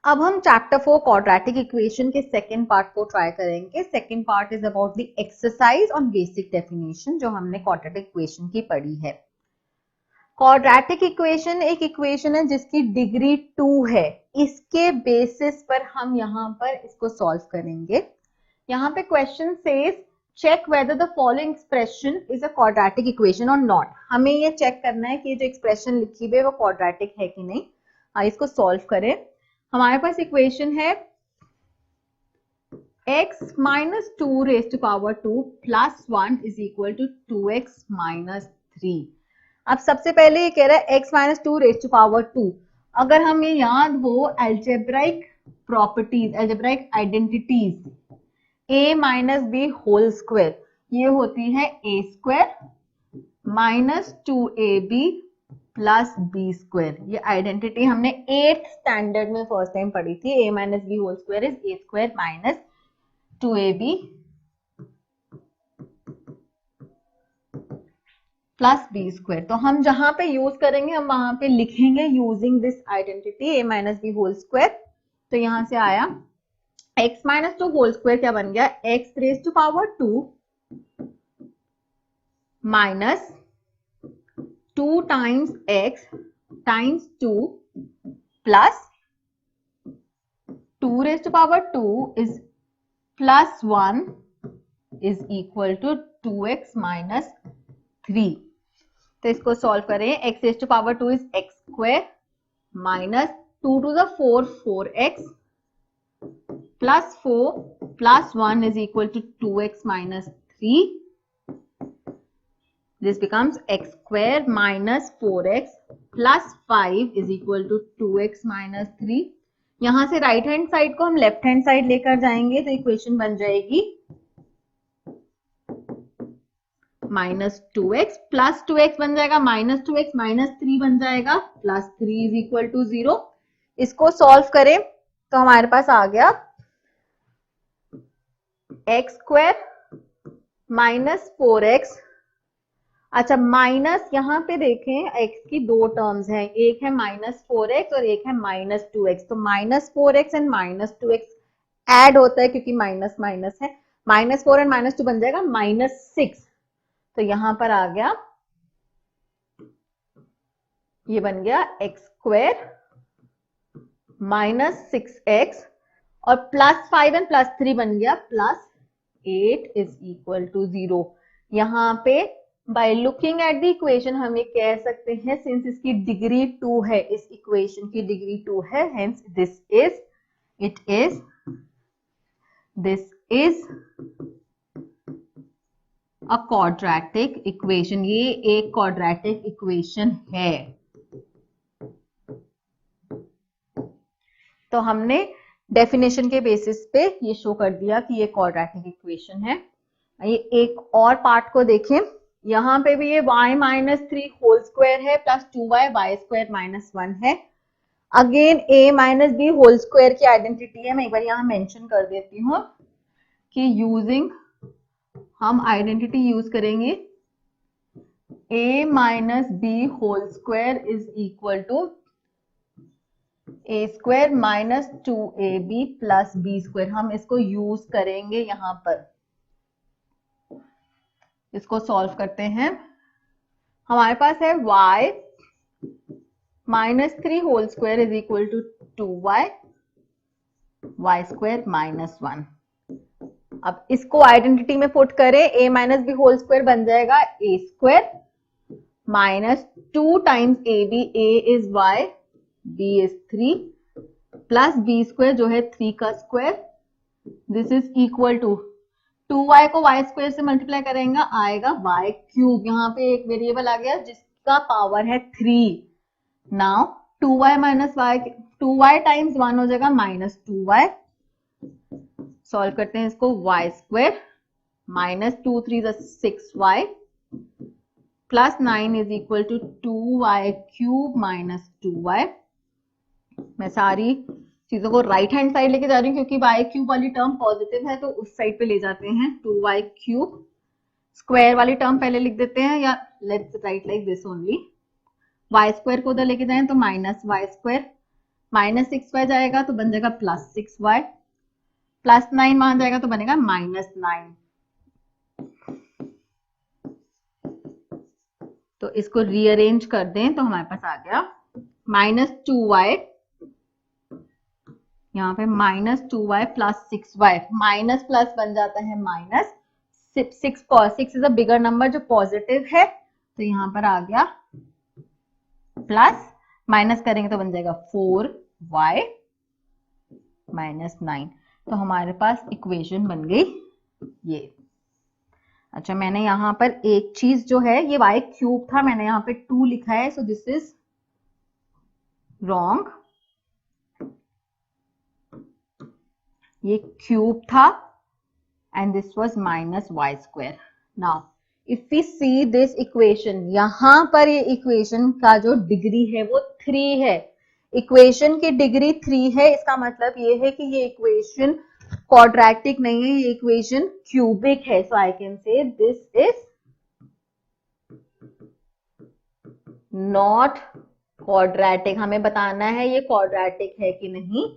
अब हम chapter 4 quadratic equation के सेकंड पार्ट को ट्राई करेंगे। Second part is about the exercise on basic definition जो हमने क्वाड्रेटिक इक्वेशन की पढ़ी है। क्वाड्रेटिक इक्वेशन एक इक्वेशन है जिसकी डिग्री 2 है। इसके बेसिस पर हम यहाँ पर इसको सॉल्व करेंगे। यहाँ पे question says check whether the following expression is a quadratic equation और नॉट। हमें ये चेक करना है कि जो एक्सप्रेशन लिखी हुई है वो क्वाड्रेटिक है कि नहीं। इसको सॉल्व करें। हमारे पास इक्वेशन है x minus 2 raise to power 2 plus 1 is equal to 2x minus 3। अब सबसे पहले ये कह रहा है x minus 2 raise to power 2। अगर हमें याद हो algebraic properties, algebraic identities, a minus b whole square, ये होती है a square minus 2ab plus b square. ये आइडेंटिटी हमने 8th स्टैंडर्ड में फर्स्ट टाइम पढ़ी थी। a minus b whole square is a square minus 2ab plus b square. तो हम जहां पे यूज करेंगे हम वहां पे लिखेंगे using this identity a minus b whole square. तो यहां से आया x माइनस 2 होल स्क्वायर क्या बन गया, x raise to power 2 minus 2 times x times 2 plus 2 raise to power 2 is plus 1 is equal to 2x minus 3। तो इसको solve करें। x raise to power 2 is x square minus 2 to the 4 4x plus 4 plus 1 is equal to 2x minus 3. This becomes x square minus 4x plus 5 is equal to 2x minus 3. यहां से right hand side को हम left hand side लेकर जाएंगे तो equation बन जाएगी minus 2x plus 2x बन जाएगा माइनस 2x माइनस 3 बन जाएगा प्लस 3 इज इक्वल टू 0। इसको सॉल्व करें तो हमारे पास आ गया एक्स स्क्वायर माइनस 4x। अच्छा माइनस यहाँ पे देखें x की दो टर्म्स हैं, एक है माइनस 4x और एक है माइनस 2x। तो minus 4x and minus 2x add होता है क्योंकि माइनस माइनस है। माइनस 4 एंड माइनस 2 बन जाएगा माइनस 6। तो यहां पर आ गया, ये बन गया एक्स स्क्वायर माइनस 6x और प्लस 5 एंड प्लस 3 बन गया प्लस 8 इज इक्वल टू 0। यहां पे by looking at the equation हम ये कह सकते हैं सिंस इसकी डिग्री 2 है, इस इक्वेशन की डिग्री 2 है, hence this is a quadratic equation. ये एक क्वाड्रेटिक इक्वेशन है। तो हमने डेफिनेशन के बेसिस पे ये शो कर दिया कि ये क्वाड्रेटिक इक्वेशन है। ये एक और पार्ट को देखें, यहां पे भी ये y माइनस 3 होल स्क्वायर है plus 2y y square minus 1 है। Again a minus b whole square की आइडेंटिटी है। मैं एक बार यहां मेंशन कर देती हूँ कि यूजिंग हम आइडेंटिटी यूज करेंगे a minus b whole square is equal to a square minus 2ab plus b square. हम इसको यूज करेंगे यहां पर। इसको सॉल्व करते हैं। हमारे पास है y minus 3 whole square is equal to 2y y square minus 1। अब इसको आइडेंटिटी में पुट करें, a minus b whole square बन जाएगा a square minus 2 times ab, a is y, b is 3 plus b square जो है 3 का square, this is equal to 2y को y स्क्वायर से मल्टीप्लाई करेंगे आएगा y क्यूब। यहाँ पे एक वेरिएबल आ गया जिसका पावर है 3। Now 2y minus y, 2y times 1 हो जाएगा माइनस 2y। सॉल्व करते हैं इसको, y square minus 2 3 6y plus 9 is equal to 2y cube minus 2y। मैं सारी चीजों को राइट हैंड साइड लेके जा रही हूँ क्योंकि y क्यूब वाली टर्म पॉजिटिव है तो उस साइड पे ले जाते हैं। 2y क्यूब स्क्वायर वाली टर्म पहले लिख देते हैं, या let's write like this only. y square को उधर लेके जाएं तो माइनस y स्क्वायर -6y जाएगा तो बन जाएगा +6y, +9 वहां जाएगा तो बनेगा -9। तो इसको रीअरेंज कर दें तो हमारे पास आ गया -2y, यहाँ पे -2y + 6y, माइनस प्लस बन जाता है minus, 6 is a bigger number जो पॉजिटिव है, तो यहाँ पर आ गया प्लस, माइनस करेंगे तो बन जाएगा 4y -9। तो हमारे पास इक्वेशन बन गई ये। अच्छा, मैंने यहाँ पर एक चीज जो है, ये y³ था, मैंने यहाँ पे 2 लिखा है, सो दिस इज रॉन्ग। ये क्यूब था and this was -y²। Now if we see this equation, यहां पर ये इक्वेशन का जो डिग्री है वो 3 है, इक्वेशन की डिग्री 3 है, इसका मतलब ये है कि ये इक्वेशन क्वाड्रेटिक नहीं है, ये इक्वेशन क्यूबिक है। So I can say this is not quadratic. हमें बताना है ये क्वाड्रेटिक है कि नहीं,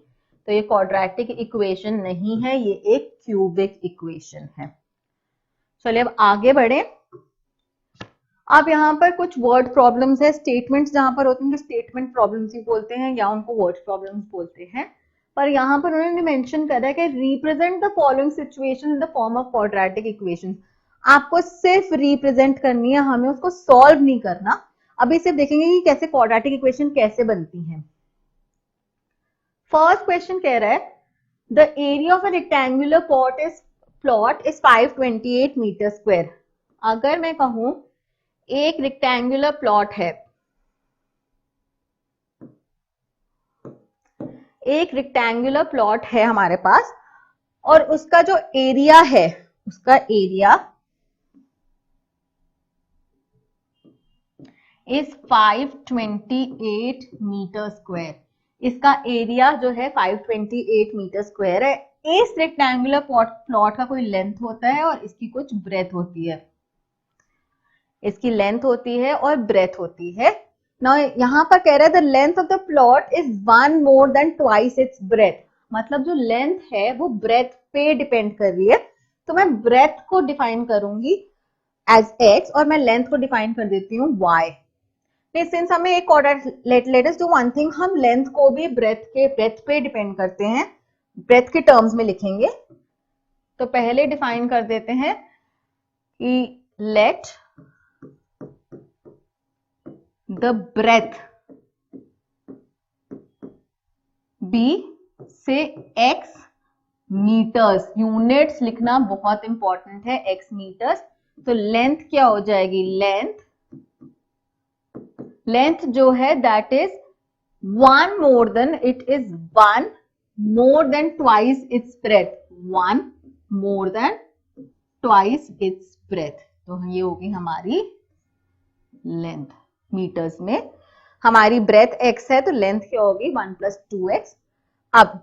तो ये क्वाड्रेटिक इक्वेशन नहीं है, ये एक क्यूबिक इक्वेशन है। चलिए अब आगे बढ़े। अब यहाँ पर कुछ वर्ड प्रॉब्लम्स है, स्टेटमेंट्स जहां पर होते हैं स्टेटमेंट प्रॉब्लम्स ही बोलते हैं या उनको वर्ड प्रॉब्लम्स बोलते हैं, पर यहाँ पर उन्होंने मेंशन करा है कि represent the following situation in the form of quadratic equation. आपको सिर्फ रिप्रेजेंट करनी है, हमें उसको सॉल्व नहीं करना। अभी सिर्फ देखेंगे कि कैसे क्वाड्रेटिक इक्वेशन कैसे बनती है। फर्स्ट क्वेश्चन कह रहा है the area of a rectangular plot is 528 metre square. अगर मैं कहूं एक रेक्टेंगुलर प्लॉट है, एक रेक्टेंगुलर प्लॉट है हमारे पास, और उसका जो एरिया है, उसका एरिया इज 528 मीटर स्क्वायर। इसका एरिया जो है 528 मीटर स्क्वायर है। इस रेक्टेंगुलर प्लॉट का कोई लेंथ होता है और इसकी कुछ ब्रेथ होती है, इसकी लेंथ होती है और ब्रेथ होती है। नाउ यहां पर कह रहा है the length of the plot is 1 more than twice its breath. मतलब जो लेंथ है वो ब्रेथ पे डिपेंड कर रही है, तो मैं ब्रेथ को डिफाइन करूंगी एज x और मैं लेंथ को डिफाइन कर देती हूँ y। सिंस हमें एक let us do one thing, हम लेंथ को भी ब्रेथ पे डिपेंड करते हैं, ब्रेथ के टर्म्स में लिखेंगे। तो पहले डिफाइन कर देते हैं कि लेट द ब्रेथ बी से x मीटर्स, यूनिट्स लिखना बहुत इंपॉर्टेंट है, x मीटर्स। तो लेंथ क्या हो जाएगी, लेंथ जो है that is 1 more than, it is 1 more than twice its breath, 1 more than twice its breath. तो ये होगी हमारी लेंथ मीटर्स में। हमारी ब्रेथ x है तो लेंथ क्या होगी 1 + 2x। अब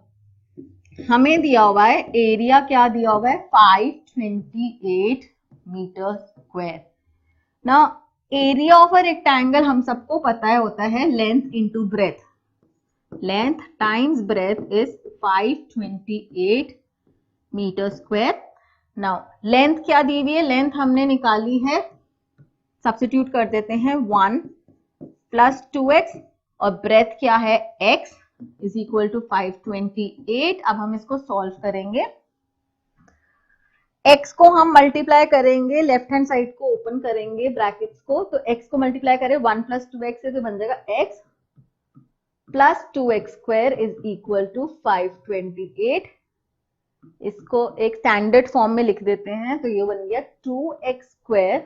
हमें दिया हुआ है एरिया, क्या दिया हुआ है 528 मीटर स्क्वायर। ना एरिया ऑफ अ रेक्टेंगल हम सबको पता है होता है length into breadth, length times breadth is 528 metre square. Now length क्या दी हुई है, लेंथ हमने निकाली है, सब्स्टिट्यूट कर देते हैं 1 + 2x, और ब्रेथ क्या है x इज इक्वल टू 528। अब हम इसको सॉल्व करेंगे, x को हम मल्टीप्लाई करेंगे, लेफ्ट हैंड साइड को ओपन करेंगे ब्रैकेट्स को, तो x को मल्टीप्लाई करें 1 + 2x से, तो बन जाएगा x + 2x² is equal to 528। इसको एक स्टैंडर्ड फॉर्म में लिख देते हैं, तो ये बन गया 2x²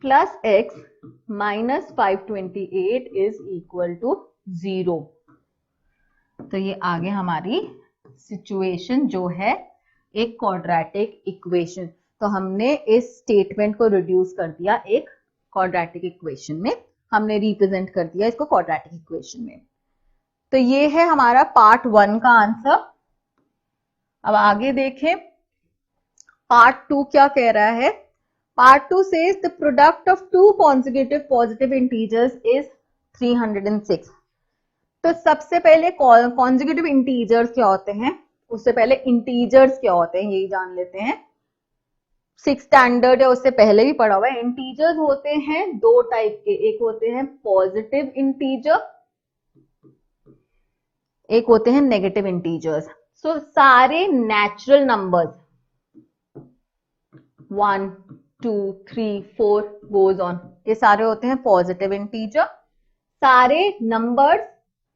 + x - 528 is equal to 0। तो ये आगे हमारी सिचुएशन जो है एक क्वाड्रेटिक इक्वेशन। तो हमने इस स्टेटमेंट को रिड्यूस कर दिया एक क्वाड्रेटिक इक्वेशन में, हमने रिप्रेजेंट कर दिया इसको क्वाड्रेटिक इक्वेशन में। तो ये है हमारा पार्ट 1 का आंसर। अब आगे देखें पार्ट 2 क्या कह रहा है। Part 2 says the product of 2 consecutive positive integers is 306। तो सबसे पहले कॉन्जिक्यूटिव इंटीजर्स क्या होते हैं, उससे पहले इंटीजर्स क्या होते हैं यही जान लेते हैं। 6 स्टैंडर्ड या उससे पहले भी पढ़ा हुआ है। इंटीजर्स होते हैं दो टाइप के, एक होते हैं पॉजिटिव इंटीजर, एक होते हैं नेगेटिव इंटीजर्स। सो सारे नेचुरल नंबर्स 1 2 3 4 गोज ऑन, ये सारे होते हैं पॉजिटिव इंटीजर। सारे नंबर्स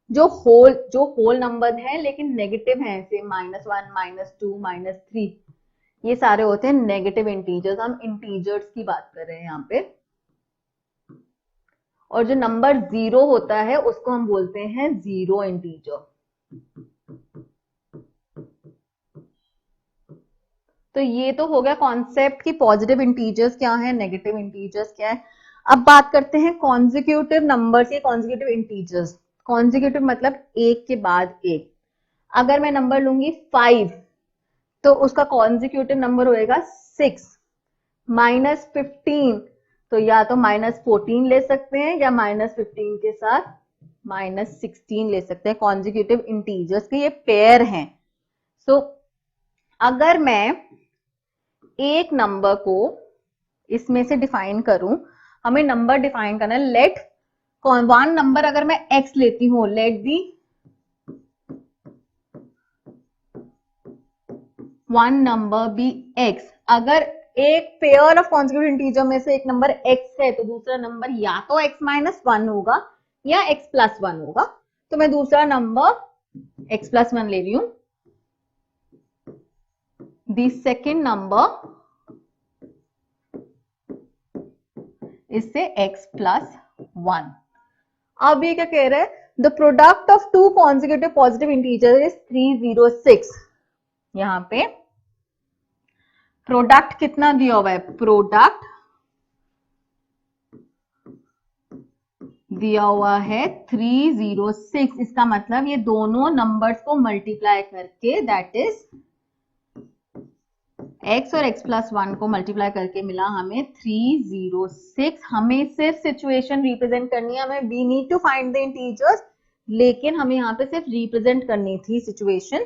जो होल नंबर है लेकिन नेगेटिव है, से -1 -2 -3, ये सारे होते हैं नेगेटिव इंटीजर्स। हम इंटीजर्स की बात कर रहे हैं यहाँ पे। और जो नंबर 0 होता है उसको हम बोलते हैं जीरो इंटीजर। तो ये तो हो गया कॉन्सेप्ट कि पॉजिटिव इंटीजर्स क्या है, नेगेटिव इंटीजर्स क्या है। अब बात करते हैं कॉन्जिक्यूटिव नंबर्स या कॉन्जिक्यूटिव इंटीजर्स। कॉन्जिक्यूटिव मतलब एक के बाद एक। अगर मैं नंबर लूंगी 5 तो उसका कॉन्जिक्यूटिव नंबर होएगा 6। -15 तो या तो -14 ले सकते हैं या -15 के साथ -16 ले सकते हैं। कॉन्जिक्यूटिव इंटीजर्स के ये पेयर हैं। सो अगर मैं एक नंबर को इसमें से डिफाइन करूं, हमें नंबर डिफाइन करना है। लेट वन नंबर अगर मैं x लेती हूं, let the one number be x। अगर एक पेयर ऑफ कॉन्जिक्यूटिव इंटीजर में से एक नंबर x है तो दूसरा नंबर या तो x -1 होगा या x +1 होगा। तो मैं दूसरा नंबर x +1 ले रही हूं। The second number is say x +1। अब ये क्या कह रहा है, the product of two consecutive positive integer is 306। यहां पे प्रोडक्ट कितना दिया हुआ है, प्रोडक्ट दिया हुआ है 306। इसका मतलब ये दोनों नंबर्स को मल्टीप्लाई करके, दैट इज x और x +1 को मल्टीप्लाई करके मिला हमें 306। हमें सिर्फ सिचुएशन रिप्रेजेंट करनी है, हमें we need to find the integers, लेकिन हमें यहाँ पे सिर्फ रिप्रेजेंट करनी थी सिचुएशन,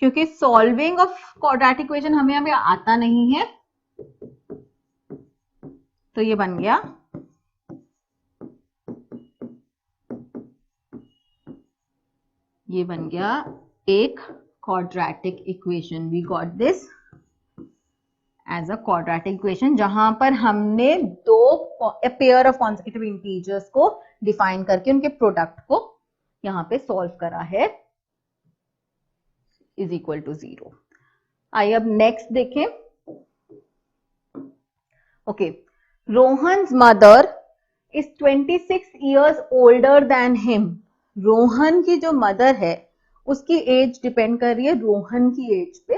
क्योंकि सॉल्विंग ऑफ क्वाड्रेटिक इक्वेशन हमें आता नहीं है। तो ये बन गया एक quadratic equation. We got this as a quadratic equation, जहां पर हमने दो पेयर ऑफ कॉन्जिक्यूटिव इंटीजर्स को डिफाइन करके उनके प्रोडक्ट को यहां पे सॉल्व करा है, इज इक्वल टू 0। आइए अब नेक्स्ट देखें। Okay, Rohan's mother is 26 years older than him. Rohan की जो मदर है उसकी एज डिपेंड कर रही है रोहन की एज पे।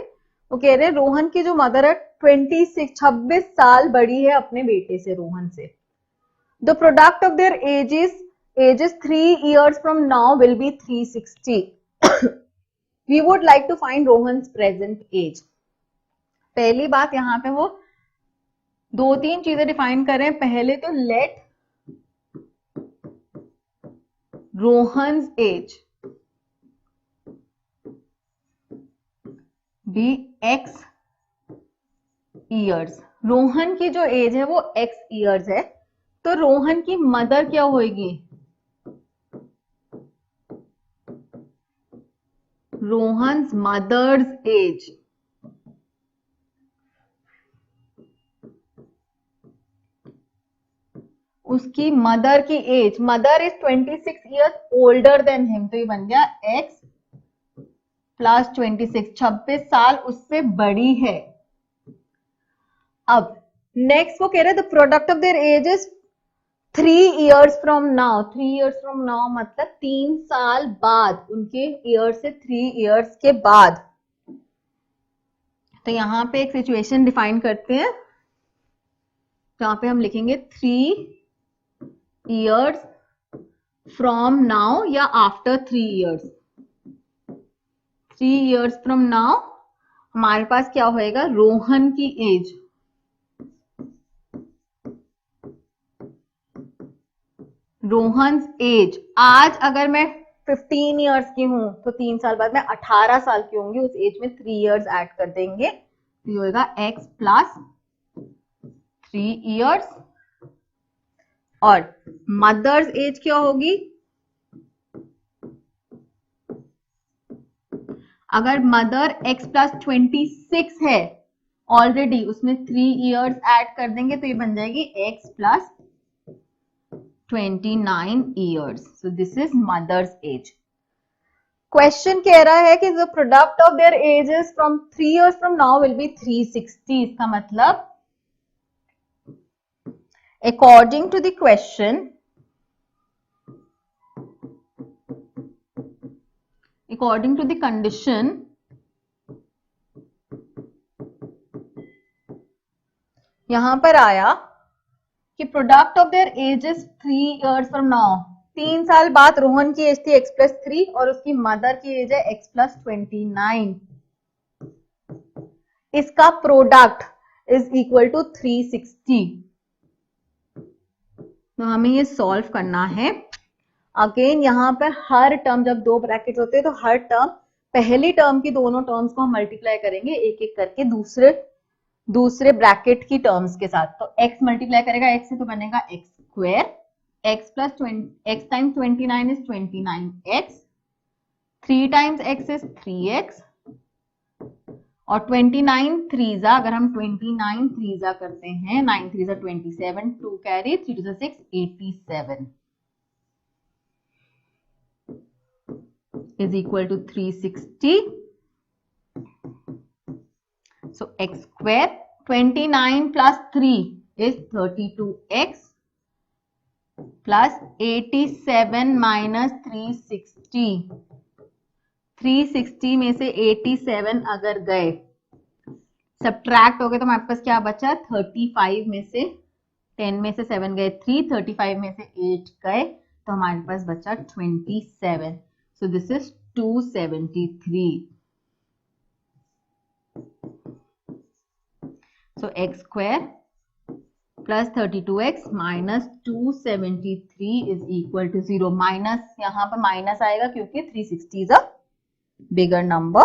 वो कह रहे हैं रोहन की जो मदर है 26 साल बड़ी है अपने बेटे से, रोहन से। The product of their ages 3 years from now will be 360। We would like to find Rohan's present age. पहली बात यहां पे वो 2-3 चीजें डिफाइन कर रहे हैं। पहले तो let Rohan's age be x years। Rohan की जो एज है वो x years है, तो रोहन की मदर क्या होगी, रोहन्स मदर्स एज उसकी मदर की age, mother is 26 years older than him, तो ये बन गया x + 26, 26 साल उससे बड़ी है। अब नेक्स्ट वो कह रहे हैं the product of their age is 3 years from now. 3 years from now मतलब 3 साल बाद, उनके ईयर से 3 years के बाद। तो यहां पे एक सिचुएशन डिफाइन करते हैं जहां पे हम लिखेंगे 3 years फ्रॉम नाउ या after 3 years। 3 years from now हमारे पास क्या होएगा, रोहन की एज रोहन एज, आज अगर मैं 15 इयर्स की हूं तो 3 साल बाद मैं 18 साल की होंगी, उस एज में 3 इयर्स ऐड कर देंगे तो ये होगा x प्लस 3 इयर्स। और मदर्स एज क्या होगी, अगर मदर x प्लस 26 है ऑलरेडी, उसमें 3 इयर्स ऐड कर देंगे तो ये बन जाएगी x plus 29 years. So this is mother's age. Question कह रहा है कि the product of their ages from 3 years from now will be 360. इसका मतलब according to the question, according to the condition, यहां पर आया कि product of their ages 3 years from now, 3 साल बाद रोहन की एज थी x प्लस 3 और उसकी मदर की एज है x प्लस 29, इसका प्रोडक्ट इज इक्वल टू 360। तो हमें ये सॉल्व करना है। अगेन यहां पर हर टर्म, जब दो ब्रैकेट होते हैं तो हर टर्म, पहली टर्म की दोनों टर्म्स को हम मल्टीप्लाई करेंगे एक एक करके दूसरे ब्रैकेट की टर्म्स के साथ। तो x मल्टीप्लाई करेगा x से तो बनेगा x square, x plus x times 29 is 29x, 3 times x is 3x, और 29 थ्रीजा, अगर हम 29 थ्रीजा करते हैं, 9 थ्रीजा 27, 2 carry, 3 to 6, 87 is equal to 360. So x square, 29 plus 3 is 32x plus 87 minus 360. 360 में से 87 अगर गए, सब्ट्रैक्ट हो गए तो हमारे पास क्या बचा, 35 में से 10 में से 7 गए 3, 35 में से 8 गए तो हमारे पास बचा 27. So this is 273. So x square plus 32x minus 273 is equal to 0. Minus, यहां पर माइनस आएगा क्योंकि 360 is a bigger number.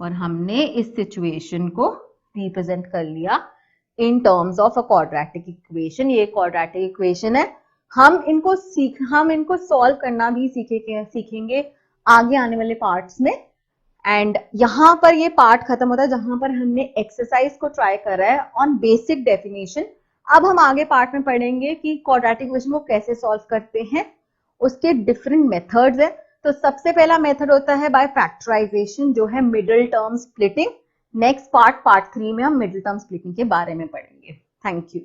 और हमने इस सिचुएशन को रिप्रेजेंट कर लिया in terms of a quadratic equation. ये क्वाड्रेटिक इक्वेशन है. हम इनको सॉल्व करना भी सीखेंगे आगे आने वाले पार्ट्स में. एंड यहाँ पर ये पार्ट खत्म होता है जहां पर हमने एक्सरसाइज को ट्राई करा है ऑन बेसिक डेफिनेशन. अब हम आगे पार्ट में पढ़ेंगे कि क्वाड्रेटिक इक्वेशन को कैसे सॉल्व करते हैं, उसके डिफरेंट मेथड्स हैं. तो सबसे पहला मेथड होता है बाय फैक्टराइजेशन, जो है middle term splitting. Next part 3 में हम मिडिल टर्म स्प्लिटिंग के बारे में पढ़ेंगे. Thank you.